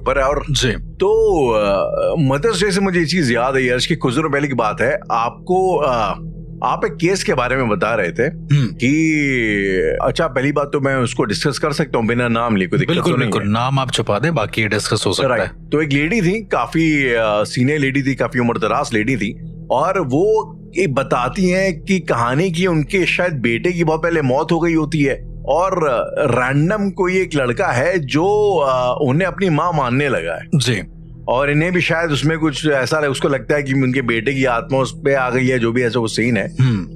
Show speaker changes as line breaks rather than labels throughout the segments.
ऊपर है। और
जी
तो मदर्स डे से मुझे ये चीज याद है यश कि कुछ दिनों पहले की बात है, आपको आप एक केस के बारे में बता रहे थे कि अच्छा, पहली बात तो मैं उसको डिस्कस कर सकता हूँ बिना नाम लिए, कोई दिक्कत
बिल्कुल
तो नहीं
बिल्कुल,
है?
नाम आप छुपा दें, बाकी ये डिस्कस हो सकता है।
तो एक लेडी थी, काफी सीनियर लेडी थी, काफी उम्रदराज लेडी थी, और वो ये बताती हैं कि कहानी की उनके शायद बेटे की बहुत पहले मौत हो गई होती है, और रैंडम कोई एक लड़का है जो उन्हें अपनी माँ मानने लगा है
जी,
और इन्हें भी शायद उसमें कुछ ऐसा उसको लगता है कि उनके बेटे की आत्मा उस पे आ गई है, जो भी ऐसा वो सीन है,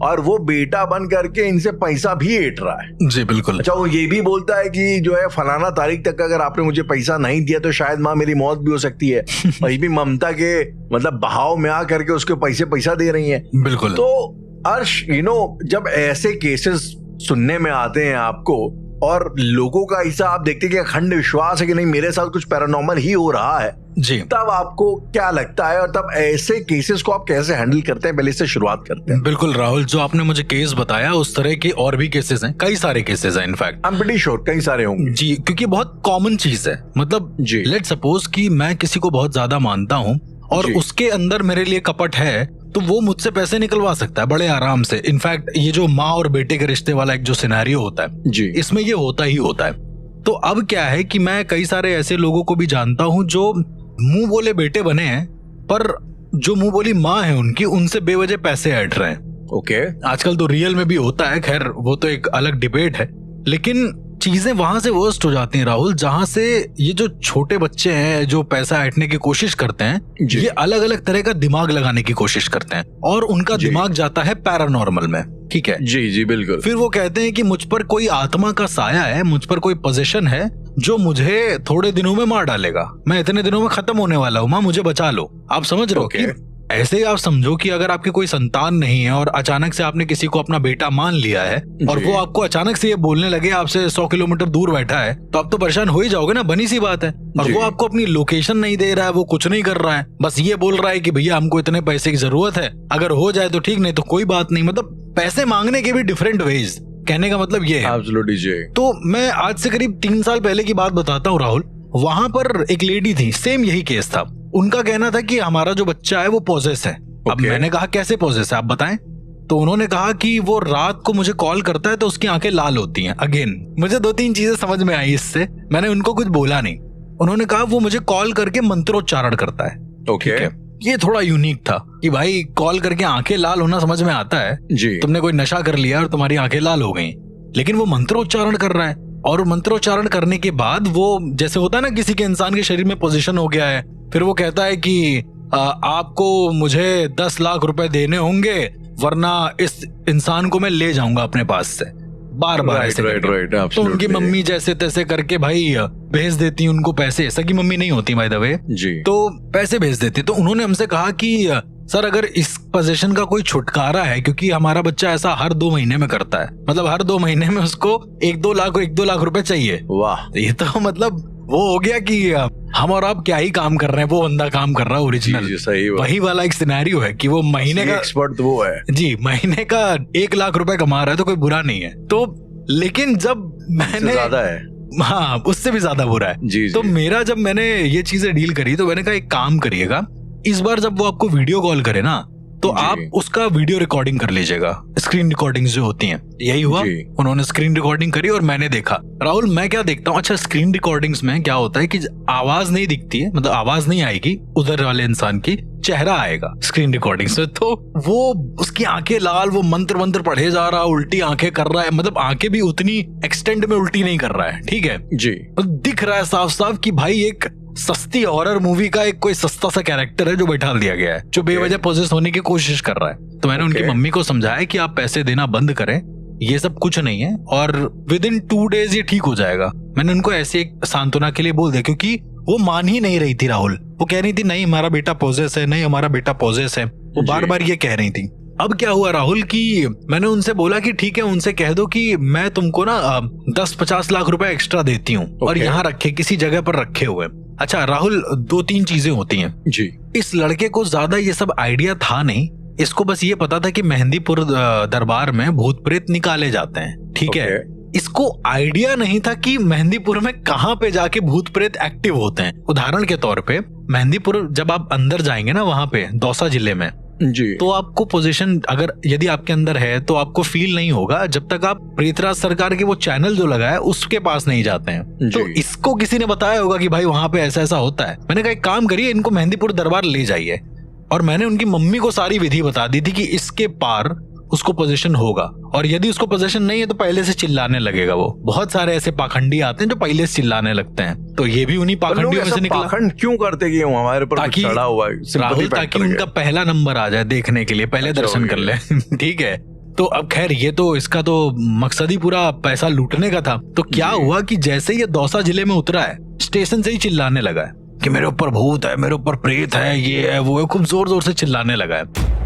और वो बेटा बन करके इनसे पैसा भी ऐंठ रहा है।
जी बिल्कुल।
अच्छा, वो ये भी बोलता है कि जो है फलाना तारीख तक अगर आपने मुझे पैसा नहीं दिया तो शायद माँ मेरी मौत भी हो सकती है। और ये भी ममता के मतलब बहाव में आ करके उसके पैसा दे रही है।
बिल्कुल।
तो अर्श, जब ऐसे केसेस सुनने में आते हैं आपको, और लोगों का ऐसा आप देखते हैं कि अखंड विश्वास है कि नहीं मेरे साथ कुछ पैरानॉर्मल ही हो रहा है,
जी,
तब आपको क्या लगता है और तब ऐसे केसेस को आप कैसे हैंडल करते हैं? पहले से शुरुआत करते हैं।
बिल्कुल राहुल, जो आपने मुझे केस बताया उस तरह के और भी केसेस हैं, कई सारे केसेस हैं in fact.
I am pretty sure कई सारे होंगे
जी, क्योंकि बहुत कॉमन चीज है। मतलब
जी,
लेट सपोज कि मैं किसी को बहुत ज्यादा मानता हूँ और उसके अंदर मेरे लिए कपट है, तो वो मुझसे पैसे निकलवा सकता है बड़े आराम से। इनफैक्ट ये जो माँ और बेटे के रिश्ते वाला एक जो सिनेरियो होता है
जी,
इसमें ये होता ही होता है। तो अब क्या है कि मैं कई सारे ऐसे लोगों को भी जानता हूँ जो मुंह बोले बेटे बने हैं, पर जो मुंह बोली माँ है उनकी, उनसे बेवजह पैसे ऐंठ रहे हैं।
ओके,
आजकल तो रियल में भी होता है, खैर वो तो एक अलग डिबेट है, लेकिन चीजें वहां से वर्स्ट हो जाती हैं राहुल, जहां से ये जो छोटे बच्चे हैं जो पैसा ऐंठने की कोशिश करते हैं, ये अलग अलग तरह का दिमाग लगाने की कोशिश करते हैं और उनका दिमाग जाता है पैरानॉर्मल में। ठीक है,
जी जी बिल्कुल।
फिर वो कहते हैं कि मुझ पर कोई आत्मा का साया है, मुझ पर कोई पोजीशन है जो मुझे थोड़े दिनों में मार डालेगा, मैं इतने दिनों में खत्म होने वाला हूँ, माँ मुझे बचा लो। आप समझ रहे हो कि ऐसे ही आप समझो कि अगर आपकी कोई संतान नहीं है और अचानक से आपने किसी को अपना बेटा मान लिया है और वो आपको अचानक से ये बोलने लगे आपसे 100 किलोमीटर दूर बैठा है, तो आप तो परेशान हो ही जाओगे ना, बनी सी बात है। और वो आपको अपनी लोकेशन नहीं दे रहा है, वो कुछ नहीं कर रहा है, बस ये बोल रहा है कि भैया हमको इतने पैसे की जरूरत है, अगर हो जाए तो ठीक, नहीं तो कोई बात नहीं। मतलब पैसे मांगने के भी डिफरेंट वेज, कहने का मतलब ये है।
एब्सोल्युटली जी।
तो मैं आज से करीब 3 साल पहले की बात बताता हूँ राहुल। वहां पर एक लेडी थी, सेम यही केस था। उनका कहना था कि हमारा जो बच्चा है वो पॉजेस है। अब मैंने कहा कैसे पॉजेस है आप बताएं? तो उन्होंने कहा कि वो रात को मुझे कॉल करता है तो उसकी आंखें लाल होती हैं। अगेन मुझे 2-3 चीजें समझ में आई इससे, मैंने उनको कुछ बोला नहीं। उन्होंने कहा वो मुझे कॉल करके मंत्रोच्चारण करता है।
ओके,
ये थोड़ा यूनिक था कि भाई कॉल करके आंखें लाल होना समझ में आता है
जी,
तुमने कोई नशा कर लिया और तुम्हारी आंखें लाल हो गई, लेकिन वो मंत्रोच्चारण कर रहा है। और मंत्रोच्चारण करने के बाद वो जैसे होता है ना किसी के इंसान के शरीर में पोजीशन हो गया है, फिर वो कहता है कि आपको मुझे 10 लाख रुपए देने होंगे वरना इस इंसान को मैं ले जाऊंगा अपने पास से। बार बार ऐसे करके। तो उनकी मम्मी जैसे तैसे करके भाई भेज देती उनको पैसे, सगी मम्मी नहीं होती बाय द वे जी, तो पैसे भेज देती। तो उन्होंने हमसे कहा कि सर अगर इस पोजीशन का कोई छुटकारा है, क्योंकि हमारा बच्चा ऐसा हर 2 महीने में करता है, मतलब हर 2 महीने में उसको 1-2 लाख रुपए चाहिए। वाह, ये तो मतलब वो हो गया कि हम और आप क्या ही काम कर रहे हैं, वो बंदा काम कर रहा है ओरिजिनल। वही वाला एक सिनेरियो है कि वो महीने का
एक्सपर्ट तो वो है जी,
महीने का 1 लाख रुपए कमा रहा है, तो कोई बुरा नहीं है। तो लेकिन जब मैंने
ज्यादा है,
हाँ उससे भी ज्यादा बुरा है जी, तो मेरा जब मैंने ये चीजें डील करी तो मैंने कहा एक काम करिएगा, इस बार जब वो आपको वीडियो कॉल करे ना तो आप उसका वीडियो रिकॉर्डिंग कर लीजिएगा, स्क्रीन रिकॉर्डिंग्स जो होती हैं। यही हुआ, उन्होंने स्क्रीन रिकॉर्डिंग करी और मैंने देखा। राहुल मैं क्या देखता हूँ, अच्छा स्क्रीन रिकॉर्डिंग्स में क्या होता है कि आवाज नहीं दिखती है, मतलब आवाज नहीं आएगी उधर वाले इंसान की, चेहरा आएगा स्क्रीन रिकॉर्डिंग्स में। तो वो उसकी आंखें लाल, वो मंत्र पढ़े जा रहा है, उल्टी आंखें कर रहा है, मतलब आंखें भी उतनी एक्सटेंड में उल्टी नहीं कर रहा है, ठीक है जी, दिख रहा है साफ साफ कि भाई एक सस्ती हॉरर मूवी का एक कोई सस्ता सा कैरेक्टर है जो बैठा दिया गया है, जो बेवजह पोजेस होने की कोशिश कर रहा है। तो मैंने उनकी मम्मी को समझाया कि आप पैसे देना बंद करें, ये सब कुछ नहीं है और विद इन 2 days ये ठीक हो जाएगा। मैंने उनको ऐसे एक सांत्वना के लिए बोल दिया, क्योंकि वो मान ही नहीं रही थी राहुल। वो कह रही थी नहीं हमारा बेटा पोजेस है, नहीं हमारा बेटा पोजेस है, वो बार बार ये कह रही थी। अब क्या हुआ राहुल कि मैंने उनसे बोला कि ठीक है, उनसे कह दो कि मैं तुमको ना 10-50 लाख रुपए एक्स्ट्रा देती हूँ और यहाँ रखे, किसी जगह पर रखे हुए। अच्छा राहुल 2-3 चीजें होती हैं जी। इस लड़के को ज्यादा ये सब आइडिया था नहीं, इसको बस ये पता था कि मेहंदीपुर दरबार में भूत प्रेत निकाले जाते हैं, ठीक है। इसको आइडिया नहीं था कि मेहंदीपुर में कहाँ पे जाके भूत प्रेत एक्टिव होते हैं। उदाहरण के तौर पे मेहंदीपुर जब आप अंदर जाएंगे ना, वहां पे दौसा जिले में
जी,
तो आपको पोजीशन अगर यदि आपके अंदर है तो आपको फील नहीं होगा जब तक आप प्रेतराज सरकार के वो चैनल जो लगा है उसके पास नहीं जाते हैं। तो इसको किसी ने बताया होगा कि भाई वहां पे ऐसा ऐसा होता है। मैंने कहा एक काम करिए, इनको मेहंदीपुर दरबार ले जाइए, और मैंने उनकी मम्मी को सारी विधि बता दी थी कि इसके पार उसको पोजीशन होगा, और यदि उसको पोजीशन नहीं है तो पहले से चिल्लाने लगेगा। वो बहुत सारे ऐसे पाखंडी आते हैं जो पहले से चिल्लाने लगते हैं, तो ये भी उन्हीं पाखंडियों में से निकला।
पाखंड क्यों करते कि हमारे पर
ताकि
चढ़ा हुआ है
राहुल, ताकि उनका पहला नंबर आ जाए देखने के लिए, पहले दर्शन कर ले। ठीक है, तो अब खैर ये तो इसका तो मकसद ही पूरा पैसा लूटने का था। तो क्या हुआ कि जैसे ये दौसा जिले में उतरा है, स्टेशन से ही चिल्लाने लगा है कि मेरे ऊपर भूत है, मेरे ऊपर प्रेत है, ये है वो है, खूब जोर जोर से चिल्लाने लगा है।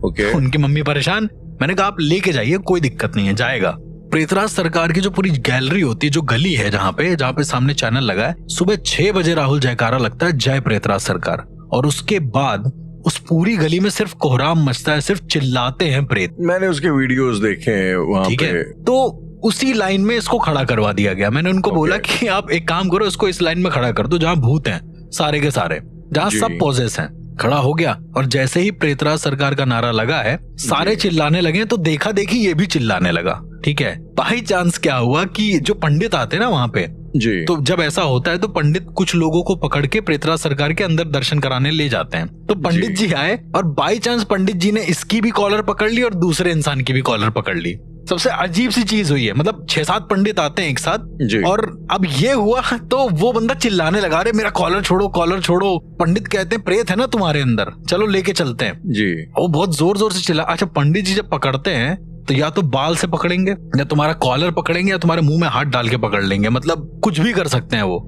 ओके,
उनकी मम्मी परेशान। मैंने कहा आप लेके जाइए, कोई दिक्कत नहीं है, जाएगा। प्रेतराज सरकार की जो पूरी गैलरी होती है, जो गली है जहाँ पे सामने चैनल लगा है, सुबह 6 बजे राहुल जयकारा लगता है, जय प्रेतराज सरकार। और उसके बाद उस पूरी गली में सिर्फ कोहराम मचता है, सिर्फ चिल्लाते हैं प्रेत।
मैंने उसके वीडियोस देखे हैं वहाँ पे।
ठीक है, तो उसी लाइन में इसको खड़ा करवा दिया गया। मैंने उनको बोला कि आप एक काम करो, इसको इस लाइन में खड़ा कर दो जहाँ भूत हैं सारे के सारे, जहाँ सब पॉजेस हैं। खड़ा हो गया, और जैसे ही प्रेतराज सरकार का नारा लगा है, सारे चिल्लाने लगे, तो देखा देखी ये भी चिल्लाने लगा। ठीक है, बाई चांस क्या हुआ कि जो पंडित आते ना वहां पे
जी,
तो जब ऐसा होता है तो पंडित कुछ लोगों को पकड़ के प्रेतराज सरकार के अंदर दर्शन कराने ले जाते हैं। तो पंडित जी आए, और बाई चांस पंडित जी ने इसकी भी कॉलर पकड़ ली और दूसरे इंसान की भी कॉलर पकड़ ली। सबसे अजीब सी चीज हुई है, मतलब 6-7 पंडित आते हैं एक साथ, और अब ये हुआ तो वो बंदा चिल्लाने लगा, अरे मेरा कॉलर छोड़ो, कॉलर छोड़ो। पंडित कहते हैं प्रेत है ना तुम्हारे अंदर, चलो लेके चलते हैं जी। वो बहुत जोर जोर से चिल्ला। अच्छा, पंडित जी जब पकड़ते हैं तो या तो बाल से पकड़ेंगे, या तुम्हारा कॉलर पकड़ेंगे, या तुम्हारे मुंह में हाथ डाल के पकड़ लेंगे, मतलब कुछ भी कर सकते हैं वो।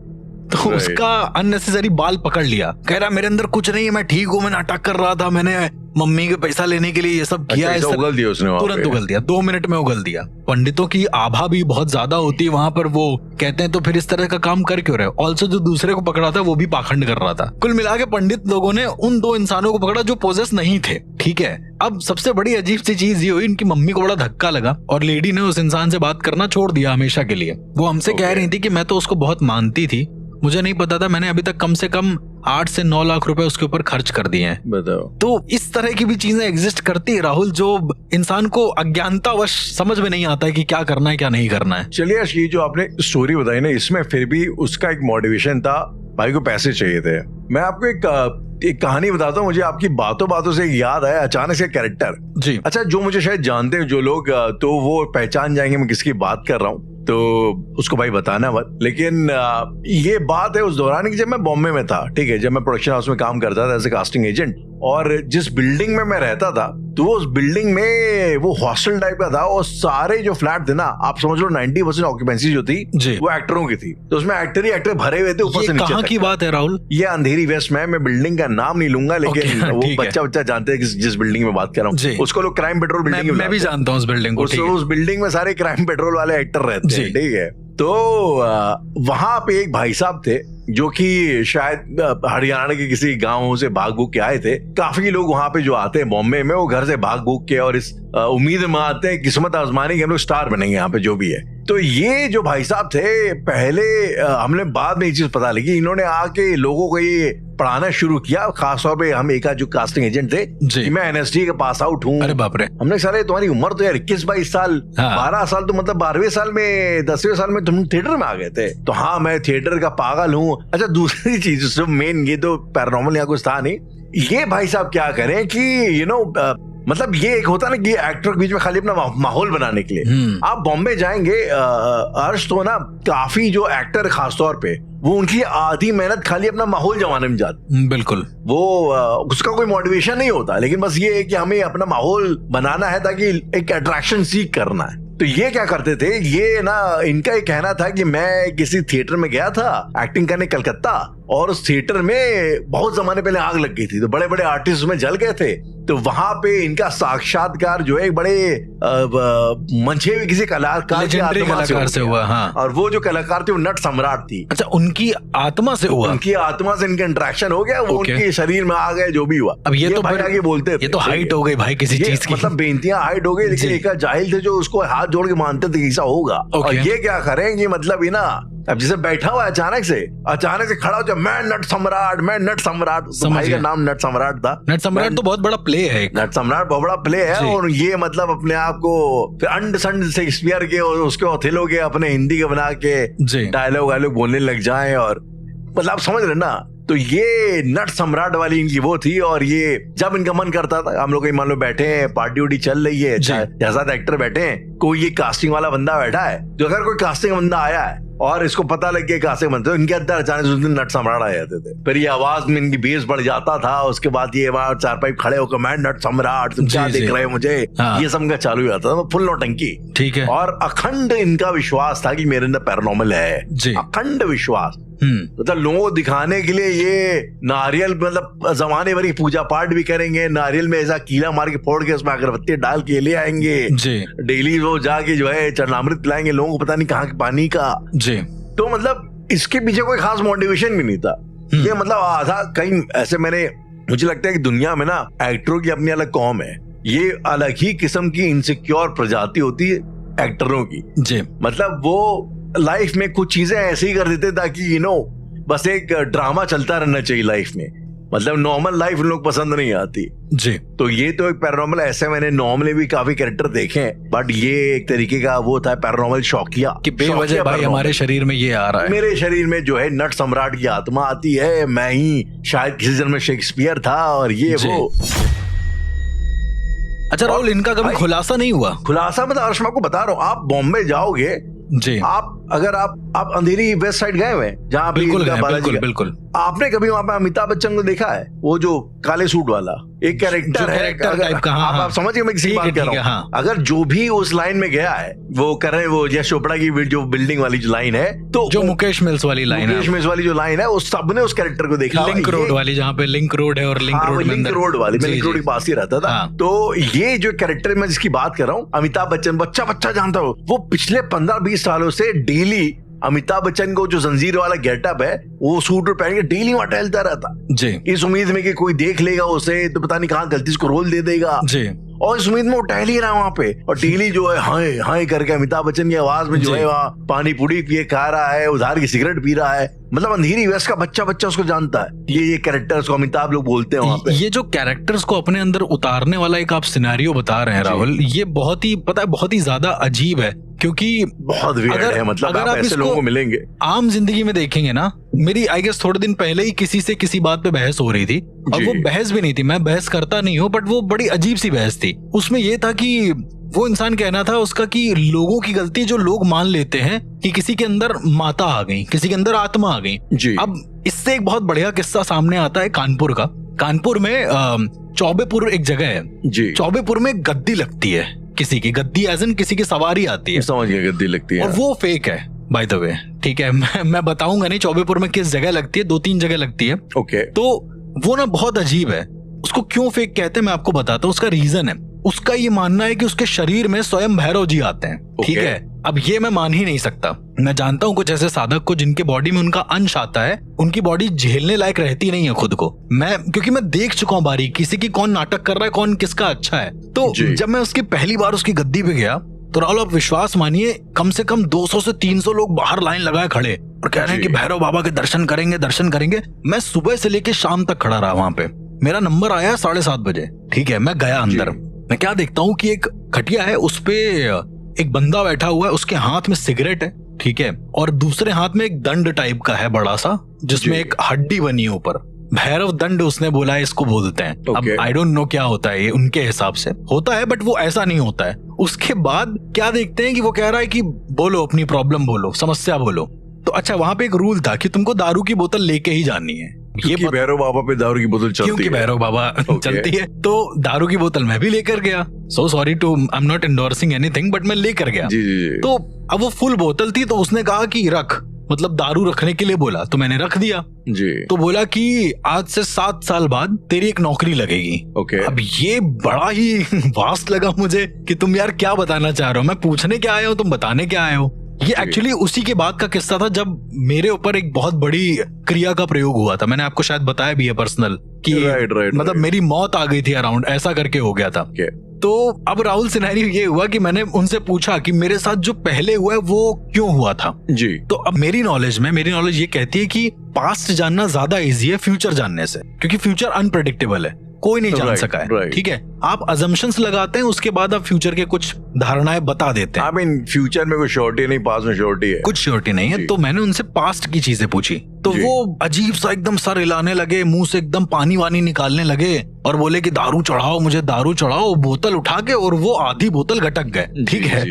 तो उसका अननेसेसरी बाल पकड़ लिया, कह रहा मेरे अंदर कुछ नहीं है, मैं ठीक हूँ, मैं नाटक कर रहा था, मैंने मम्मी के पैसा लेने के लिए ये सब किया।
उगल दिया उसने,
तुरंत उगल दिया, 2 मिनट में उगल दिया। पंडितों की आभा भी बहुत ज्यादा होती है वहां पर, वो कहते हैं तो फिर इस तरह का काम कर क्यों रहे। ऑल्सो जो दूसरे को पकड़ा था वो भी पाखंड कर रहा था। कुल मिला के पंडित लोगों ने उन 2 इंसानों को पकड़ा जो पोजेस नहीं थे। ठीक है, अब सबसे बड़ी अजीब सी चीज ये हुई, इनकी मम्मी को बड़ा धक्का लगा, और लेडी ने उस इंसान से बात करना छोड़ दिया हमेशा के लिए। वो हमसे कह रही थी कि मैं तो उसको बहुत मानती थी, मुझे नहीं पता था, मैंने अभी तक कम से कम 8 से 9 लाख रुपए उसके ऊपर खर्च कर दिए हैं।
बताओ।
तो इस तरह की भी चीजें एग्जिस्ट करती है राहुल, जो इंसान को अज्ञानतावश समझ में नहीं आता है कि क्या करना है क्या नहीं करना है।
चलिए, ये जो आपने स्टोरी बताई ना, इसमें फिर भी उसका एक मोटिवेशन था, भाई को पैसे चाहिए थे। मैं आपको एक कहानी बताता हूँ, मुझे आपकी बातों बातों से याद आया अचानक से कैरेक्टर जी। अच्छा, जो मुझे शायद जानते हैं जो लोग, तो वो पहचान जाएंगे मैं किसकी बात कर रहा हूँ, तो उसको भाई बताना मत। लेकिन ये बात है उस दौरान की जब मैं बॉम्बे में था। ठीक है, जब मैं प्रोडक्शन हाउस में काम करता था एज ए कास्टिंग एजेंट, और जिस बिल्डिंग में मैं रहता था तो उस बिल्डिंग में वो हॉस्टल टाइप का था, और सारे जो फ्लैट थे ना, आप समझ लो 90% ऑक्यूपेंसी जो थी वो एक्टरों की थी। तो उसमें एक्टर ही एक्टर भरे हुए थे ऊपर से नीचे।
कहाँ की बात है राहुल?
ये अंधेरी वेस्ट में, मैं बिल्डिंग का नाम नहीं लूंगा, लेकिन वो बच्चा जानते हैं जिस बिल्डिंग में बात कर रहा हूँ, उसको लोग क्राइम पेट्रोल बिल्डिंग।
मैं भी जानता हूँ उस बिल्डिंग को।
उस बिल्डिंग में सारे क्राइम पेट्रोल वाले एक्टर रहते हैं। ठीक है, तो वहां पे एक भाई साहब थे जो कि शायद हरियाणा के किसी गांव से भाग भूग के आए थे। काफी लोग वहां पे जो आते हैं बॉम्बे में, वो घर से भाग भूग के और इस उम्मीद में आते हैं किस्मत आजमाने की हम लोग स्टार बनेंगे यहाँ पे जो भी है। तो ये जो भाई साहब थे, पहले हमने बाद में ये चीज पता लगी, इन्होंने आके लोगों को ये पढ़ाना शुरू किया। खासतौर पे हम एक जो कास्टिंग एजेंट थे कि मैं एनएसडी का पास आउट हूँ।
अरे बाप रे।
हमने सारे तुम्हारी उम्र तो यार 21-22 साल, 12 साल, तो मतलब 12वें साल में 10वें साल में तुम थिएटर में आ गए थे। तो हाँ, मैं थिएटर का पागल हूँ। अच्छा, दूसरी चीज सब मेन, ये तो पैरानॉर्मल यहाँ कुछ था नहीं। ये भाई साहब क्या करें कि मतलब ये एक होता ना कि एक्टर के बीच में खाली अपना माहौल बनाने के लिए आप बॉम्बे जाएंगे, अर्श तो ना काफी जो एक्टर खासतौर पे, वो उनकी आधी मेहनत खाली अपना माहौल जमाने में जाती।
बिल्कुल,
वो उसका कोई मोटिवेशन नहीं होता, लेकिन बस ये है कि हमें अपना माहौल बनाना है ताकि एक अट्रैक्शन सीख करना है। तो ये क्या करते थे, ये ना इनका ये कहना था कि मैं किसी थिएटर में गया था एक्टिंग करने कलकत्ता, और उस थिएटर में बहुत जमाने पहले आग लग गई थी, तो बड़े बड़े आर्टिस्ट में जल गए थे। तो वहां पे इनका साक्षात्कार जो है एक बड़े मंचे हुए किसी कलाकार
से हुआ। हाँ।
और वो जो कलाकार थे वो नट सम्राट थी।
अच्छा, उनकी आत्मा से हुआ?
उनकी आत्मा से इनका इंटरेक्शन हो गया, वो उनके शरीर में आ गए, जो भी हुआ।
अब ये तो भाई आगे
बोलते
ये तो हाइट हो गई भाई किसी चीज की,
मतलब बेनतियां हाइट हो गई, लेकिन एक जाहिल थे जो उसको हाथ जोड़ के मानते थे ऐसा होगा। और ये क्या करेंगे, मतलब ना अब जैसे बैठा हुआ अचानक से खड़ा हो जाए, मैं नट सम्राट, मैं नट सम्राट। तो भाई का नाम नट सम्राट था।
नट सम्राट तो बहुत बड़ा प्ले है।
नट सम्राट बहुत बड़ा प्ले है। और ये मतलब अपने आप को अंड संड शेक्सपियर के और उसके ओथेलो के अपने हिंदी के बना के डायलॉग बोलने लग जाए, और मतलब समझ रहे ना। तो ये नट सम्राट वाली इनकी वो थी। और ये जब इनका मन करता था, हम लोग मान लो बैठे हैं, पार्टी उटी चल रही है, जैसा एक्टर बैठे हैं, कोई ये कास्टिंग वाला बंदा बैठा है, जो अगर कोई कास्टिंग बंदा आया है और इसको पता लग गया कास्टिंग बंदा, तो इनके अंदर अचानक उस दिन नट सम्राट आ जाते थे। फिर ये आवाज में इनकी बेस बढ़ जाता था। उसके बाद ये वहां चारपाई खड़े होकर, मैं नट सम्राट, तुम क्या देख रहे हो मुझे, ये सब का चालू हो जाता था, फुल नौटंकी।
ठीक है।
और अखंड इनका विश्वास था कि मेरे अंदर पैरानॉर्मल है, अखंड विश्वास। मतलब लोगों को दिखाने के लिए ये नारियल, मतलब जमाने भर की पूजा पाठ भी करेंगे, नारियल में ऐसा कीला मार के फोड़ के उसमें अगरबत्ती डाल के ले आएंगे, डेली वो जाके जो है चरणामृत पिलाएंगे लोगों को, पता नहीं कहाँ के पानी का। तो मतलब इसके पीछे कोई खास मोटिवेशन भी नहीं था। ये मतलब आधा कहीं ऐसे मुझे लगता है कि दुनिया में ना एक्टरों की अपनी अलग कौम है। ये अलग ही किस्म की इनसिक्योर प्रजाति होती है एक्टरों की। मतलब वो लाइफ में कुछ चीजें ऐसे ही कर देते ताकि बस एक ड्रामा चलता रहना चाहिए लाइफ में। मतलब नॉर्मल लाइफ उन लोग पसंद नहीं आती। तो ये तो एक पैरानॉर्मल, ऐसे मैंने नॉर्मली भी काफी कैरेक्टर देखे हैं, बट ये एक तरीके का वो था पैरानॉर्मल शौकिया
कि बेवजह भाई हमारे शरीर में ये आ रहा है।
मेरे शरीर में जो है नट सम्राट की आत्मा आती है, मैं ही शायद किसी जन्म में शेक्सपियर था, और ये वो।
अच्छा राहुल, इनका कभी खुलासा नहीं हुआ?
खुलासा मतलब अर्श, मैं आपको बता रहा हूँ, आप बॉम्बे जाओगे आप, अगर आप अंधेरी वेस्ट साइड गए हुए, जहाँ
बिल्कुल
आपने कभी वहाँ पे अमिताभ बच्चन को देखा है? वो जो काले सूट वाला एक कैरेक्टर है, आप समझ गए मैं किसी की बात कर रहा हूँ। अगर जो भी उस लाइन में गया है, वो कर रहे, वो यश चोपड़ा की जो बिल्डिंग वाली जो लाइन है, तो
जो मुकेश मिल्स वाली लाइन है,
मुकेश मिल्स वाली जो लाइन है, वो सबने उस कैरेक्टर को देखा।
लिंक रोड वाली, जहाँ पे लिंक रोड है, और लिंक
रोड वाली, मैं लिंक रोड के पास ही रहता था। तो ये जो कैरेक्टर मैं जिसकी बात कर रहा हूँ, अमिताभ बच्चन, बच्चा जानता हो, वो पिछले 15-20 सालों से डेली अमिताभ बच्चन को जो जंजीर वाला गेटअप है, वो सूट पहन के डेली वहां टहलता रहता जी, इस उम्मीद में कि कोई देख लेगा उसे, तो पता नहीं कहाँ गलती से रोल दे देगा जी, और इस उम्मीद में वो टहल ही रहा वहां पे। और डेली जो है हाय हाय करके अमिताभ बच्चन की आवाज में जो है वहाँ पानी पूरी पिए खा रहा है, उधार की सिगरेट पी रहा है। मतलब अंधेरी वेस्ट का बच्चा उसको जानता है। ये कैरेक्टर्स को अमिताभ लोग बोलते हैं वहाँ पे।
ये जो कैरेक्टर्स को अपने अंदर उतारने वाला एक आप सिनेरियो बता रहे हैं राहुल, ये बहुत ही ज्यादा अजीब है, क्योंकि
बहुत वियर्ड है। मतलब आप ऐसे लोगों को मिलेंगे
आम जिंदगी में देखेंगे ना। मेरी आई गेस थोड़े दिन पहले ही किसी से किसी बात पे बहस हो रही थी, और वो बहस भी नहीं थी, मैं बहस करता नहीं हूँ, बट वो बड़ी अजीब सी बहस थी। उसमें ये था कि वो इंसान कहना था उसका कि लोगों की गलती जो लोग मान लेते हैं कि किसी के अंदर माता आ गई, किसी के अंदर आत्मा आ गई। अब इससे एक बहुत बढ़िया किस्सा सामने आता है कानपुर का। कानपुर में चौबेपुर एक जगह है, चौबेपुर में गद्दी लगती है, किसी की गद्दी एज इन किसी की सवारी आती है,
समझ गया, गद्दी लगती है,
और वो फेक है बाय द वे। ठीक है, मैं बताऊंगा नहीं चौबेपुर में किस जगह लगती है, 2-3 जगह लगती है।
ओके।
तो वो ना बहुत अजीब है। उसको क्यों फेक कहते हैं मैं आपको बताता हूँ। उसका रीजन है, उसका ये मानना है कि उसके शरीर में स्वयं भैरव जी आते हैं। ठीक है, अब ये मैं मान ही नहीं सकता। मैं जानता हूँ कुछ ऐसे साधक को जिनके बॉडी में उनका अंश आता है, उनकी बॉडी झेलने लायक रहती नहीं है खुद को। क्योंकि मैं देख चुका हूँ बारीक किसी की कौन नाटक कर रहा है, कौन किसका अच्छा है। तो जब मैं उसकी पहली बार उसकी गद्दी पे गया, तो राहुल आप विश्वास मानिए, कम से कम 200 से 300 लोग बाहर लाइन लगाए खड़े और कह रहे हैं कि भैरव बाबा के दर्शन करेंगे। मैं सुबह से लेके शाम तक खड़ा रहा वहां पे। मेरा नंबर आया 7:30 बजे। ठीक है, मैं गया अंदर, मैं क्या देखता हूँ कि एक खटिया है, उस पे एक बंदा बैठा हुआ है, उसके हाथ में सिगरेट है। ठीक है, और दूसरे हाथ में एक दंड टाइप का है बड़ा सा, जिसमें एक हड्डी बनी है ऊपर। भैरव दंड उसने बोला है, इसको बोलते हैं। अब आई डोंट नो क्या होता है ये, उनके हिसाब से होता है, बट वो ऐसा नहीं होता है। उसके बाद क्या देखते हैं कि वो कह रहा है कि बोलो अपनी प्रॉब्लम, बोलो समस्या बोलो। तो अच्छा, वहां पे एक रूल था कि तुमको दारू की बोतल लेके ही जानी है।
ये भैरव बाबा पे दारू की बोतल चलती है,
क्योंकि भैरव बाबा चलती है। तो दारू की बोतल मैं भी लेकर गया। So sorry to, I am not endorsing anything, but मैं लेकर गया।
जी।
तो अब वो फुल बोतल थी, तो उसने कहा कि रख, मतलब दारू रखने के लिए बोला, तो मैंने रख दिया
जी।
तो बोला कि आज से 7 साल बाद तेरी एक नौकरी लगेगी।
ओके।
अब ये बड़ा ही वास्ट लगा मुझे कि तुम यार क्या बताना चाह रहे हो, मैं पूछने क्या आया हूँ, तुम बताने क्या आए हो। ये एक्चुअली उसी के बाद का किस्सा था जब मेरे ऊपर एक बहुत बड़ी क्रिया का प्रयोग हुआ था। मैंने आपको शायद बताया भी है पर्सनल कि मतलब मेरी मौत आ गई थी अराउंड, ऐसा करके हो गया था। तो अब राहुल सिनेरियो ये हुआ कि मैंने उनसे पूछा कि मेरे साथ जो पहले हुआ है वो क्यों हुआ था
जी।
तो अब मेरी नॉलेज ये कहती है कि पास्ट जानना ज्यादा इजी है फ्यूचर जानने से, क्योंकि फ्यूचर अनप्रेडिक्टेबल है, कोई नहीं जान सका है। ठीक है, आप अजम्पशंस लगाते हैं, उसके बाद आप फ्यूचर के कुछ धारणाएं बता देते हैं।
I mean, फ्यूचर में कोई श्योरिटी नहीं, पास्ट में श्योरिटी है,
कुछ श्योरिटी नहीं है। तो मैंने उनसे पास्ट की चीजें पूछी तो वो अजीब सा एकदम सर हिलाने लगे, मुंह से एकदम पानी वानी निकालने लगे और बोले कि दारू चढ़ाओ, मुझे दारू चढ़ाओ, बोतल उठा के, और वो आधी बोतल गटक गए। ठीक है,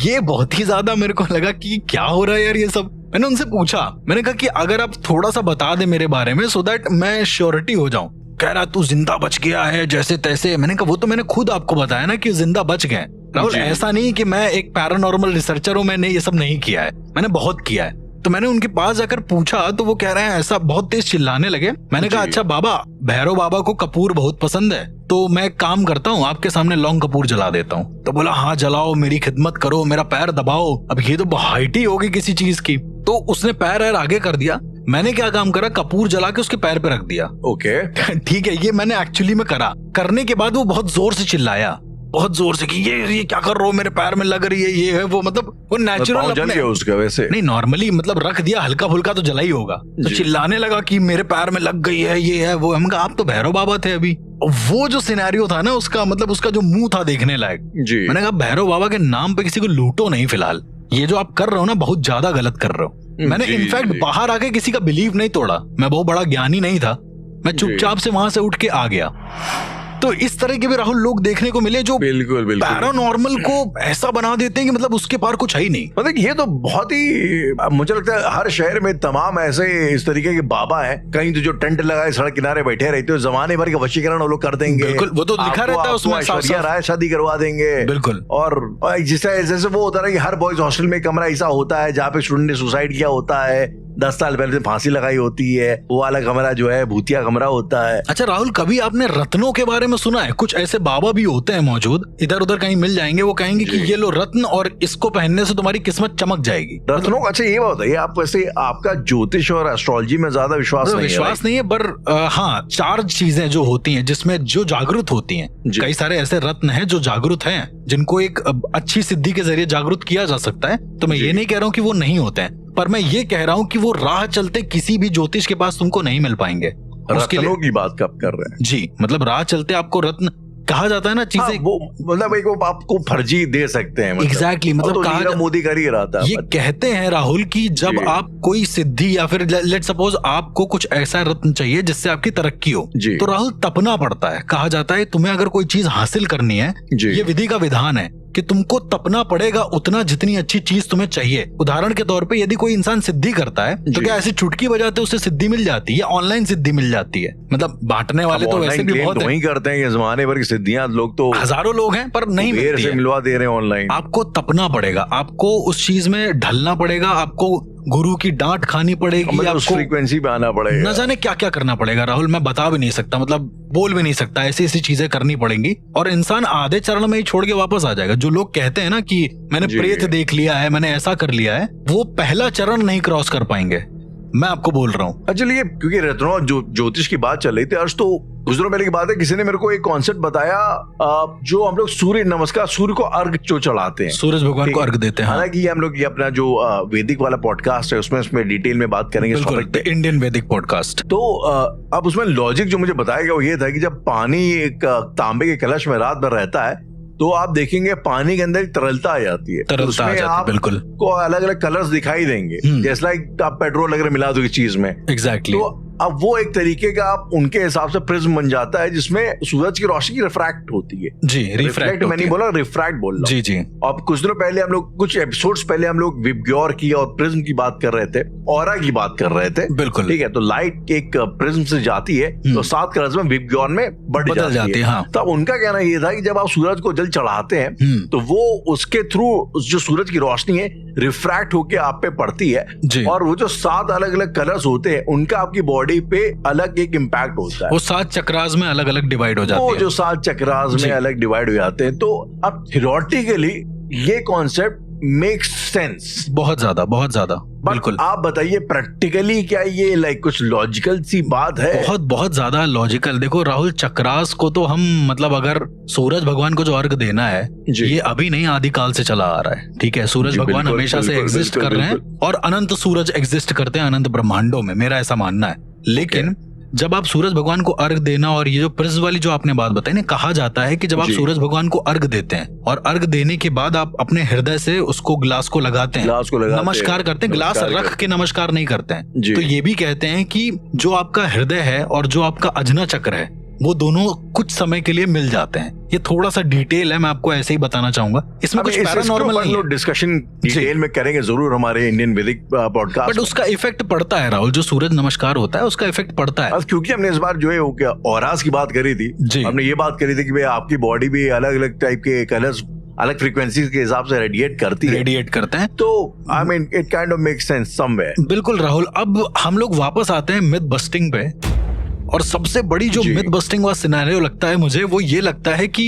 ये बहुत ही ज्यादा मेरे को लगा कि क्या हो रहा है यार ये सब। मैंने उनसे पूछा, मैंने कहा कि अगर आप थोड़ा सा बता दे मेरे बारे में सो दैट मैं श्योरिटी हो जाऊं। कह रहा तू जिंदा बच गया है जैसे तैसे। मैंने कहा वो तो मैंने खुद आपको बताया ना कि जिंदा बच गए राहुल, ऐसा नहीं कि मैं एक पैरानॉर्मल रिसर्चर हूं, मैंने ये सब नहीं किया है, मैंने बहुत किया है। तो मैंने उनके पास जाकर पूछा तो वो कह रहे हैं ऐसा, बहुत तेज चिल्लाने लगे। मैंने कहा अच्छा बाबा, भैरव बाबा को कपूर बहुत पसंद है, तो मैं काम करता हूँ, आपके सामने लौंग कपूर जला देता हूँ। तो बोला हाँ जलाओ, मेरी खिदमत करो, मेरा पैर दबाओ। अब ये तो हाइट ही होगी किसी चीज की। तो उसने पैर आगे कर दिया। मैंने क्या काम करा, कपूर जला के उसके पैर पे रख दिया।
ओके
ठीक है, ये मैंने एक्चुअली में करा। करने के बाद वो बहुत जोर से चिल्लाया, बहुत जोर से कि ये क्या कर रहे हो, मेरे पैर में लग रही है, ये है वो, मतलब वो नेचुरल
जल गया उसका वैसे
नहीं, नॉर्मली मतलब रख दिया, हल्का फुल्का तो जला ही होगा। तो चिल्लाने लगा कि मेरे पैर में लग गई है, ये है वो। हम कहा आप तो भैरव बाबा थे अभी। वो जो सिनेरियो था ना उसका, मतलब उसका जो मुंह था देखने लायक। मैंने कहा भैरव बाबा के नाम पे किसी को लूटो नहीं फिलहाल, ये जो आप कर रहे हो ना बहुत ज्यादा गलत कर रहे हो। मैंने इनफैक्ट बाहर आके किसी का बिलीव नहीं तोड़ा, मैं बहुत बड़ा ज्ञानी नहीं था, मैं चुपचाप से वहां से उठ के आ गया। तो इस तरह के भी राहुल लोग देखने को मिले जो
बिल्कुल
पैरानॉर्मल को ऐसा बना देते हैं कि मतलब उसके पार कुछ है ही नहीं।
मतलब ये तो बहुत ही, मुझे लगता है हर शहर में तमाम ऐसे इस तरीके के बाबा हैं। कहीं तो जो टेंट लगाए सड़क किनारे बैठे रहते हो, जमाने भर के वशीकरण वो लोग कर देंगे।
बिल्कुल, वो तो लिखा रहता है उसमें,
ऐश्वर्या राय शादी करवा देंगे।
बिल्कुल।
और जैसे वो होता है कि हर बॉयज हॉस्टल में कमरा ऐसा होता है जहाँ पे स्टूडेंट ने सुसाइड किया होता है, 10 साल पहले फांसी लगाई होती है, वो वाला कमरा जो है भूतिया कमरा होता है।
अच्छा राहुल, कभी आपने रत्नों के बारे में सुना है? कुछ ऐसे बाबा भी होते हैं मौजूद, इधर उधर कहीं मिल जाएंगे, वो कहेंगे कि ये लो रत्न और इसको पहनने से तुम्हारी किस्मत चमक जाएगी।
रत्नों का अच्छा ये बात है, आप वैसे आपका ज्योतिष और एस्ट्रोलॉजी में ज्यादा विश्वास नहीं है, पर
हाँ 4 चीजें जो होती हैं जिसमें जो जागरूक होती हैं, कई सारे ऐसे रत्न हैं जो जागरूक हैं, जिनको एक अच्छी सिद्धि के जरिए जागरूक किया जा सकता है। तो मैं ये नहीं कह रहा हूँ कि वो नहीं होते हैं, पर मैं ये कह रहा हूँ कि वो राह चलते किसी भी ज्योतिष के पास तुमको नहीं मिल पाएंगे।
रत्नों की बात कब कर रहे हैं?
जी, मतलब राह चलते आपको रत्न कहा जाता है ना, चीजें
हाँ, वो मतलब एक वो आपको फर्जी दे सकते हैं।
एग्जैक्टली, मतलब
तो मोदी कर ही रहा था।
ये कहते हैं राहुल कि जब आप कोई सिद्धि या फिर लेट सपोज आपको कुछ ऐसा रत्न चाहिए जिससे आपकी तरक्की हो, तो राहुल तपना पड़ता है। कहा जाता है तुम्हें अगर कोई चीज हासिल करनी है, ये विधि का विधान है कि तुमको तपना पड़ेगा उतना जितनी अच्छी चीज तुम्हें चाहिए। उदाहरण के तौर पे यदि कोई इंसान सिद्धि करता है तो क्या ऐसी चुटकी बजाते उसे सिद्धि मिल जाती है, ऑनलाइन सिद्धि मिल जाती है? मतलब बांटने वाले तो वैसे भी बहुत
वही करते हैं, जमाने भर की सिद्धियां लोग तो
हजारों लोग हैं पर नहीं मिलती है।
मिलवा दे रहे हैं ऑनलाइन।
आपको तपना पड़ेगा, आपको उस चीज में ढलना पड़ेगा, आपको गुरु की डांट खानी पड़ेगी,
आपको फ्रीक्वेंसी पे आना पड़ेगा,
न जाने क्या क्या करना पड़ेगा राहुल, मैं बता भी नहीं सकता, मतलब बोल भी नहीं सकता। ऐसी ऐसी चीजें करनी पड़ेंगी और इंसान आधे चरण में ही छोड़ के वापस आ जाएगा। जो लोग कहते हैं ना कि मैंने प्रेत देख लिया है, मैंने ऐसा कर लिया है, वो पहला चरण नहीं क्रॉस कर पाएंगे, मैं आपको बोल रहा हूँ।
अच्छा, ये क्योंकि रत्नों ज्योतिष की बात चल रही थी अर्श, तो कुछ दिनों पहले की बात है, किसी ने मेरे को एक कॉन्सेप्ट बताया, जो हम लोग सूर्य नमस्कार, सूर्य को अर्घ जो चढ़ाते हैं,
सूरज भगवान को अर्घ देते हैं।
हालांकि ये हम लोग ये अपना जो वैदिक वाला पॉडकास्ट है उसमें डिटेल में बात करेंगे,
इंडियन वैदिक पॉडकास्ट।
तो अब उसमें लॉजिक जो मुझे बताया गया वो ये था कि जब पानी एक तांबे के कलश में रात भर रहता है तो आप देखेंगे पानी के अंदर एक तरलता आ जाती है,
तरलता आ जाती है, बिल्कुल
को अलग अलग कलर्स दिखाई देंगे, जैसे लाइक आप पेट्रोल वगैरह मिला दो चीज में।
एग्जैक्टली।
तो अब वो एक तरीके का आप उनके हिसाब से प्रिज्म बन जाता है जिसमें सूरज की रोशनी रिफ्रैक्ट होती है।
जी, रिफ्रैक्ट
मैं नहीं बोला, रिफ्रैक्ट बोल रहा हूं।
जी।
अब कुछ दिनों पहले हम लोग, कुछ एपिसोड्स पहले हम लोग विबग्योर की और प्रिज्म की बात कर रहे थे, ऑरा की बात कर रहे थे।
बिल्कुल
ठीक है, तो लाइट एक प्रिज्म से जाती है तो 7 कलर्स में विबग्योर में बढ़ जाती है।
हाँ।
तो उनका कहना ये था कि जब आप सूरज को जल चढ़ाते हैं तो वो उसके थ्रू जो सूरज की रोशनी है रिफ्रैक्ट होके आप पे पड़ती है
जी।
और वो जो 7 अलग अलग कलर्स होते हैं उनका आपकी बॉडी पे अलग एक इम्पैक्ट होता है।
वो 7 चक्रास में अलग अलग डिवाइड हो जाते हैं।
वो जो 7 चक्रास में अलग डिवाइड हो जाते हैं। तो अब थियोरेटिकली ये कॉन्सेप्ट मेक्स सेंस
बहुत ज्यादा बिल्कुल।
आप बताइए प्रैक्टिकली क्या ये लाइक कुछ लॉजिकल सी बात है?
बहुत ज्यादा लॉजिकल। देखो राहुल, चक्रास को तो हम मतलब अगर सूरज भगवान को जो अर्घ देना है ये अभी नहीं, आदिकाल से चला आ रहा है। ठीक है, सूरज भगवान हमेशा से एग्जिस्ट कर रहे हैं और अनंत सूरज एग्जिस्ट करते हैं अनंत ब्रह्मांडों में, मेरा ऐसा मानना है। लेकिन जब आप सूरज भगवान को अर्घ देना, और ये जो प्रिज्म वाली जो आपने बात बताई ना, कहा जाता है कि जब आप सूरज भगवान को अर्घ देते हैं और अर्घ देने के बाद आप अपने हृदय से उसको ग्लास को लगाते हैं, नमस्कार करते हैं, ग्लास रख के नमस्कार नहीं करते हैं। तो ये भी कहते हैं कि जो आपका हृदय है और जो आपका अजना चक्र है वो दोनों कुछ समय के लिए मिल जाते हैं। ये थोड़ा सा डिटेल है, मैं आपको ऐसे ही बताना चाहूंगा। इसमें कुछ पैरानॉर्मल नहीं है,
डिस्कशन डिटेल में करेंगे जरूर हमारे इंडियन वैदिक पॉडकास्ट।
बट उसका इफेक्ट पड़ता है राहुल, जो सूरज नमस्कार होता है उसका इफेक्ट पड़ता है।
क्योंकि हमने इस बार जो है वो क्या ऑरास की बात करी थी, हमने ये बात करी थी कि भाई आपकी बॉडी भी अलग अलग टाइप के कलर्स अलग फ्रीक्वेंसी के हिसाब से रेडिएट करते हैं। तो I mean it kind of makes sense somewhere.
बिल्कुल राहुल। अब हम लोग वापस आते हैं मिथ बस्टिंग पे, और सबसे बड़ी जो मिथ बस्टिंग वाला सिनेरियो लगता है मुझे, वो ये लगता है कि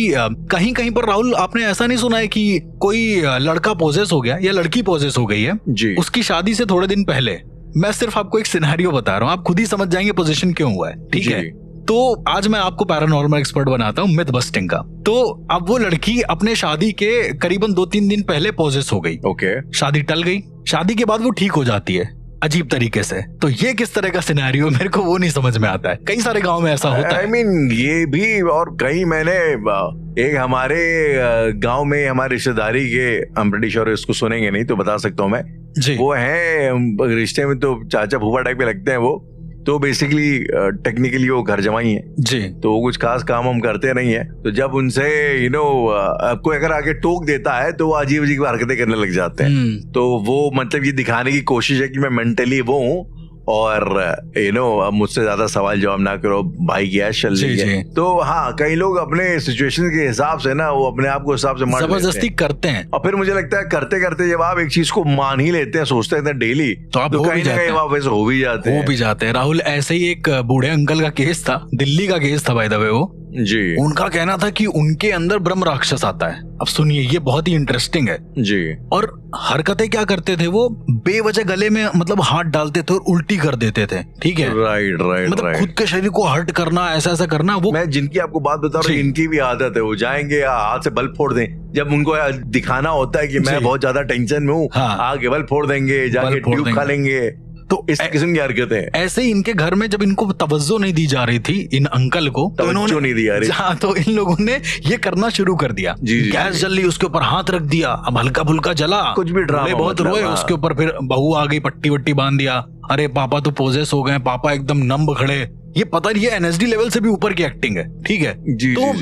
कहीं कहीं पर राहुल आपने ऐसा नहीं सुना है कि कोई लड़का पोजेस हो गया या लड़की पोजेस हो गई है उसकी शादी से थोड़े दिन पहले। मैं सिर्फ आपको एक सिनेरियो बता रहा हूँ, आप खुद ही समझ जाएंगे पोजीशन क्यों हुआ है। ठीक है, तो आज मैं आपको पैरानॉर्मल एक्सपर्ट बनाता हूँ मिथ बस्टिंग का। तो अब वो लड़की अपने शादी के करीबन 2-3 दिन पहले पोजेस हो गई। शादी टल गई, शादी के बाद वो ठीक हो जाती है अजीब तरीके से। तो ये किस तरह का सिनेरियो, मेरे को वो नहीं समझ में आता है। कई सारे गांव में ऐसा होता है।
I mean, ये भी, और कहीं मैंने एक हमारे गांव में हमारे रिश्तेदारी के, I'm pretty sure इसको सुनेंगे नहीं तो बता सकता हूँ मैं जी। वो है रिश्ते में तो चाचा फूफा टाइप के लगते हैं वो, तो बेसिकली टेक्निकली वो घर जमाई है
जी।
तो वो कुछ खास काम हम करते नहीं है। तो जब उनसे कोई अगर आगे टोक देता है तो वो अजीब अजीब हरकतें करने लग जाते हैं। तो वो मतलब ये दिखाने की कोशिश है कि मैं मेंटली वो हूँ और अब मुझसे ज्यादा सवाल जवाब ना करो, भाई की ऐश चल रही है। तो हाँ, कई लोग अपने सिचुएशन के हिसाब से ना वो अपने आप को हिसाब से
जबरदस्ती करते हैं,
और फिर मुझे लगता है करते करते जब आप एक चीज को मान ही लेते हैं, सोचते हैं डेली,
तो आप
कहीं ना कहीं आप वैसे हो भी जाते हैं।
राहुल, ऐसे ही एक बूढ़े अंकल का केस था, दिल्ली का केस था बाय द वे वो
जी।
उनका कहना था कि उनके अंदर ब्रह्म राक्षस आता है। अब सुनिए, ये बहुत ही इंटरेस्टिंग है
जी।
और हरकतें क्या करते थे वो, बेवजह गले में मतलब हाथ डालते थे और उल्टी कर देते थे। ठीक है,
राइट
मतलब खुद के शरीर को हर्ट करना, ऐसा करना। वो
मैं जिनकी आपको बात बता रहा हूँ, इनकी भी आदत है, वो जाएंगे हाथ से बल्ब फोड़ दें जब उनको दिखाना होता है कि मैं बहुत ज्यादा टेंशन में हूँ। आगे बल्ब फोड़ देंगे, जाके ट्यूब खा लेंगे। तो इस किस्म की हरकतें हैं।
ऐसे ही इनके घर में जब इनको तवज्जो नहीं दी जा रही थी इन अंकल को,
तो इन्होंने नहीं दिया
तो इन लोगों ने ये करना शुरू कर दिया। गैस जल रही, उसके ऊपर हाथ रख दिया, अब हल्का फुल्का जला,
कुछ भी ड्रामा,
बहुत रोए, उसके ऊपर फिर बहू आ गई, पट्टी वट्टी बांध दिया। अरे पापा तो पोजेस हो गए, पापा एकदम नंब खड़े। ये पता नहीं, ये एनएसडी लेवल से भी ऊपर की एक्टिंग है। ठीक है तो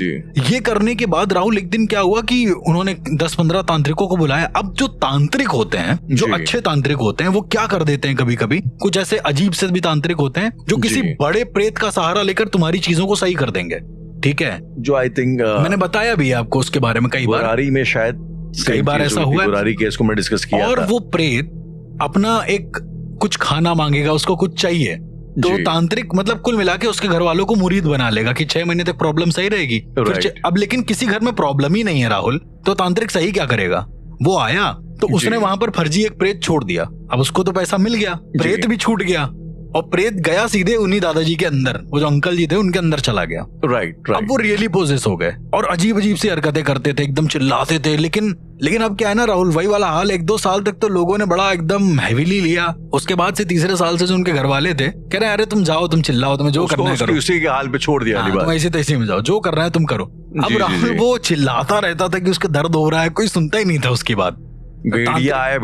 ये करने के बाद राहुल, एक दिन क्या हुआ कि उन्होंने 10-15 तांत्रिकों को बुलाया। अब जो तांत्रिक होते हैं, जो अच्छे तांत्रिक होते हैं, वो क्या कर देते हैं, कभी कभी कुछ ऐसे अजीब से भी तांत्रिक होते हैं जो किसी बड़े प्रेत का सहारा लेकर तुम्हारी चीजों को सही कर देंगे। ठीक है,
जो आई थिंक
मैंने बताया भी आपको उसके बारे में कई बार,
में शायद
कई बार ऐसा हुआ
है, केस को मैं डिस्कस किया।
और वो प्रेत अपना एक कुछ खाना मांगेगा, उसको कुछ चाहिए, तो तांत्रिक मतलब कुल मिला के उसके घर वालों को मुरीद बना लेगा कि 6 महीने तक प्रॉब्लम सही रहेगी। अब लेकिन किसी घर में प्रॉब्लम ही नहीं है राहुल, तो तांत्रिक सही क्या करेगा। वो आया तो उसने वहां पर फर्जी एक प्रेत छोड़ दिया। अब उसको तो पैसा मिल गया, प्रेत भी छूट गया, और प्रेत गया सीधे उन्हीं दादाजी के अंदर, वो जो अंकल जी थे उनके अंदर चला गया।
राइट।
अब वो रियली पोजेस हो गए और अजीब अजीब सी हरकतें करते थे, एकदम चिल्लाते थे। लेकिन अब क्या है ना राहुल, वही वाला हाल, 1-2 साल तक तो लोगों ने बड़ा एकदम हैवीली लिया। उसके बाद से तीसरे साल से जो उनके घर वाले थे कह रहे अरे तुम जाओ, तुम चिल्लाओ, तुम्हें जो करना है करो,
उसी के हाल पे छोड़ दिया,
तुम ऐसे तैसे में जाओ, जो करना है तुम करो। अब राहुल वो चिल्लाता रहता था कि उसके दर्द हो रहा है, कोई सुनता ही नहीं था उसकी बात।
भेड़िया आया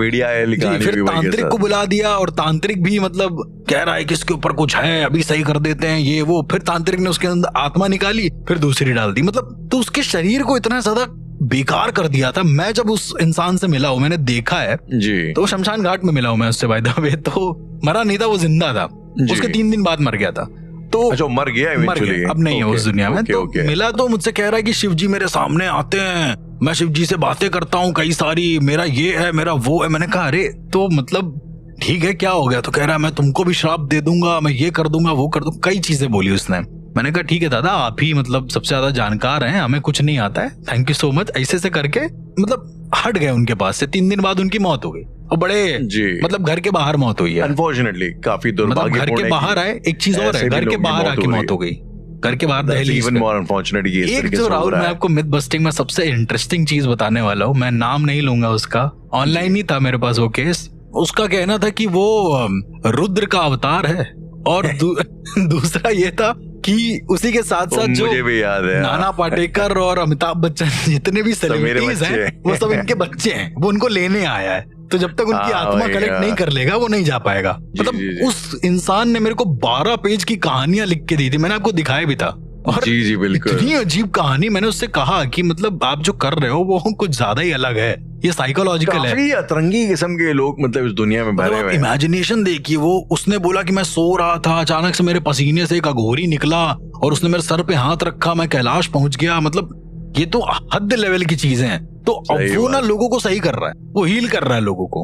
फिर तांत्रिक को बुला दिया, और तांत्रिक भी मतलब कह रहा है कि इसके ऊपर कुछ है, अभी सही कर देते हैं ये वो। फिर तांत्रिक ने उसके अंदर आत्मा निकाली, फिर दूसरी डाल दी, मतलब तो उसके शरीर को इतना ज्यादा बेकार कर दिया था। मैं जब उस इंसान से मिला हूँ, मैंने देखा है
जी,
तो शमशान घाट में मिला हूँ मैं उससे, बाय द वे। तो मरा नहीं था, वो जिंदा था, उसके 3 दिन बाद मर गया था। तो
अच्छा, मर गया,
अब नहीं है उस दुनिया में। तो मिला तो मुझसे कह रहा है कि शिव जी मेरे सामने आते हैं, मैं शिव जी से बातें करता हूँ कई सारी, मेरा ये है मेरा वो है। मैंने कहा अरे तो मतलब ठीक है क्या हो गया? तो कह रहा मैं तुमको भी श्राप दे दूंगा, मैं ये कर दूंगा वो कर दूंगा, कई चीजें बोली उसने। मैंने कहा ठीक है दादा, आप ही मतलब सबसे ज्यादा जानकार हैं, हमें कुछ नहीं आता है, थैंक यू सो मच। ऐसे से करके मतलब हट गए उनके पास से। 3 दिन बाद उनकी मौत हो गई और बड़े मतलब घर के बाहर मौत हुई है
अनफॉर्चुनेटली, काफी दुर्भाग्यपूर्ण।
मतलब घर के बाहर आए, एक चीज और है, घर के बाहर आके मौत हो गई, घर के बाहर दहलीज पे। एक जो राहुल मैं आपको मिथ बस्टिंग में सबसे इंटरेस्टिंग चीज बताने वाला हूँ, मैं नाम नहीं लूंगा उसका, ऑनलाइन ही था मेरे पास वो केस। उसका कहना था कि वो रुद्र का अवतार है और दूसरा ये था कि उसी के साथ साथ जो
मुझे भी याद है
नाना पाटेकर और अमिताभ बच्चन जितने भी सेलिब्रिटीज हैं वो सब इनके बच्चे हैं, वो उनको लेने आया है। तो जब तक उनकी आत्मा कलेक्ट नहीं कर लेगा वो नहीं जा पाएगा। मतलब उस इंसान ने मेरे को 12 पेज की कहानियां लिख के दी थी, मैंने आपको दिखाया भी था। और
जी बिल्कुल,
इतनी अजीब कहानी। मैंने उससे कहा कि मतलब आप जो कर रहे हो वो कुछ ज्यादा ही अलग है, ये साइकोलॉजिकल है।
काफी अतरंगी किस्म के लोग मतलब इस दुनिया में भरे हुए हैं।
इमेजिनेशन देखिए, वो उसने बोला कि मैं सो रहा था, अचानक से मेरे पसीने से एक अघोरी निकला और उसने मेरे सर पे हाथ रखा, मैं कैलाश पहुंच गया। मतलब ये तो हद लेवल की चीजें हैं। तो अब वो ना लोगों को सही कर रहा है, वो हील कर रहा है लोगों को।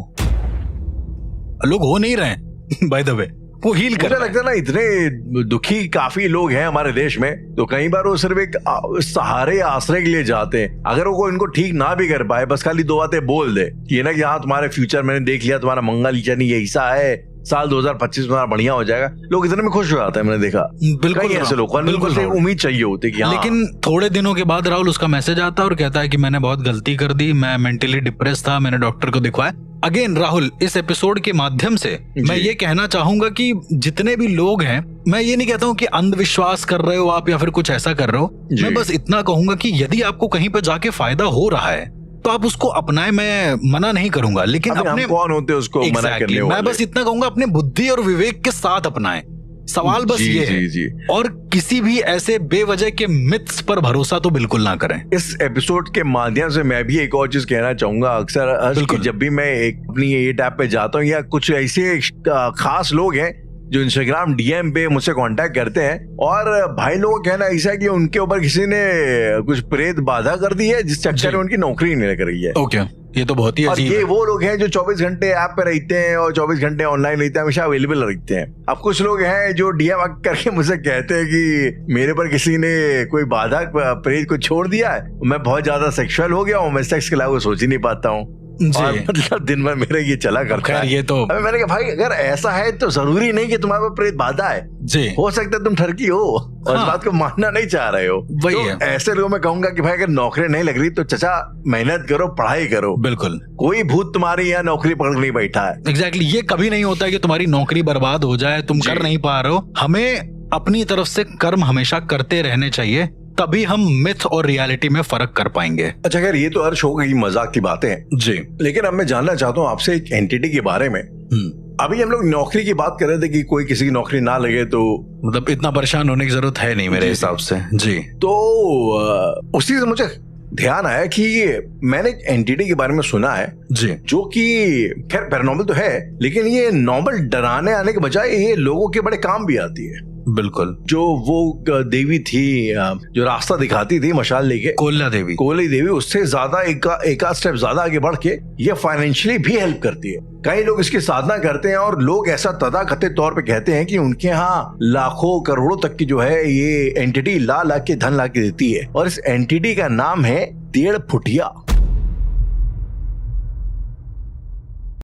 लोग हो नहीं रहे बाय द वे, वो हील कर रहा है।
लगता है ना इतने दुखी काफी लोग हैं हमारे देश में, तो कई बार वो सिर्फ एक सहारे आश्रय के लिए जाते हैं। अगर वो इनको ठीक ना भी कर पाए, बस खाली 2 बातें बोल दे कि ना कि हाँ तुम्हारे फ्यूचर मैंने देख लिया, तुम्हारा मंगल शनि ऐसा है, साल 2025 में तुम्हारा बढ़िया हो जाएगा, लोग इतने में खुश हो जाते हैं। मैंने देखा
बिल्कुल
ऐसे लोग, बिल्कुल उम्मीद चाहिए होती कि हाँ।
लेकिन थोड़े दिनों के बाद राहुल उसका मैसेज आता है और कहता है कि मैंने बहुत गलती कर दी, मैं मेंटली डिप्रेस था, मैंने डॉक्टर को दिखवाया। अगेन राहुल, इस एपिसोड के माध्यम से मैं ये कहना चाहूंगा कि जितने भी लोग हैं, मैं ये नहीं कहता हूँ कि अंधविश्वास कर रहे हो आप या फिर कुछ ऐसा कर रहे हो, मैं बस इतना कहूंगा कि यदि आपको कहीं पर जाके फायदा हो रहा है तो आप उसको अपनाएं, मैं मना नहीं करूंगा। लेकिन अपने
कौन होते हैं उसको मना करने वाले?
मैं बस इतना कहूंगा अपने बुद्धि और विवेक के साथ अपनाएं। सवाल बस ये है। और किसी भी ऐसे बेवजह के मिथ्स पर भरोसा तो बिल्कुल ना करें।
इस एपिसोड के माध्यम से मैं भी एक और चीज कहना चाहूंगा। अक्सर जब भी मैं अपनी ये टैब पे जाता हूँ या कुछ ऐसे खास लोग हैं जो इंस्टाग्राम डीएम पे मुझसे कांटेक्ट करते हैं, और भाई लोगों का कहना ऐसा है कि उनके ऊपर किसी ने कुछ प्रेत बाधा कर दी है जिस चक्कर में उनकी नौकरी नहीं लग रही है।
ओके, ये तो बहुत ही अजीब है।
ये वो लोग हैं जो 24 घंटे ऐप पे रहते हैं और 24 घंटे ऑनलाइन रहते हैं, हमेशा अवेलेबल रहते हैं। अब कुछ लोग हैं जो डीएम करके मुझसे कहते हैं कि मेरे पर किसी ने कोई बाधा प्रेत को छोड़ दिया है, मैं बहुत ज्यादा सेक्सुअल हो गया हूँ, मैं सेक्स के अलावा सोच ही नहीं पाता हूँ। मतलब दिन भर मेरा ये चला करता है।
ये तो
मैंने कहा भाई अगर ऐसा है तो जरूरी नहीं कि तुम्हारे प्रेत बाधा है जी, हो सकता है तुम ठरकी हो और इस बात को मानना नहीं चाह रहे हो। वही तो है। ऐसे लोगों में कहूंगा कि भाई अगर नौकरी नहीं लग रही तो चचा मेहनत करो, पढ़ाई करो।
बिल्कुल,
कोई भूत तुम्हारी यहाँ नौकरी पकड़ नहीं बैठा है।
एग्जैक्टली, ये कभी नहीं होता कि तुम्हारी नौकरी बर्बाद हो जाए, तुम कर नहीं पा रहे हो। हमें अपनी तरफ से कर्म हमेशा करते रहने चाहिए, तभी हम मिथ और रियलिटी में फर्क कर पाएंगे।
अच्छा खैर, ये तो हर शो की मजाक की बातें हैं जी, लेकिन अब मैं जानना चाहता हूँ आपसे एक एंटिटी के बारे में। अभी हम लोग नौकरी की बात कर रहे थे कि कोई किसी की नौकरी ना लगे तो
मतलब इतना परेशान होने की जरूरत है नहीं मेरे हिसाब से जी।
तो उसी से मुझे ध्यान आया कि मैंने एक एंटिटी के बारे में सुना है जी, जो कि खैर पैरानॉर्मल तो है, लेकिन ये नॉर्मल डराने आने के बजाय ये लोगों के बड़े काम भी आती है।
बिल्कुल,
जो वो देवी थी जो रास्ता दिखाती थी मशाल लेके, कोयला देवी, उससे ज्यादा एक स्टेप ज्यादा आगे बढ़ के ये फाइनेंशियली भी हेल्प करती है। कई लोग इसकी साधना करते हैं और लोग ऐसा तथाकथित तौर पे कहते हैं कि उनके यहाँ लाखों करोड़ों तक की जो है ये एंटिटी ला के धन ला के देती है। और इस एंटिटी का नाम है 1.5 फुटिया।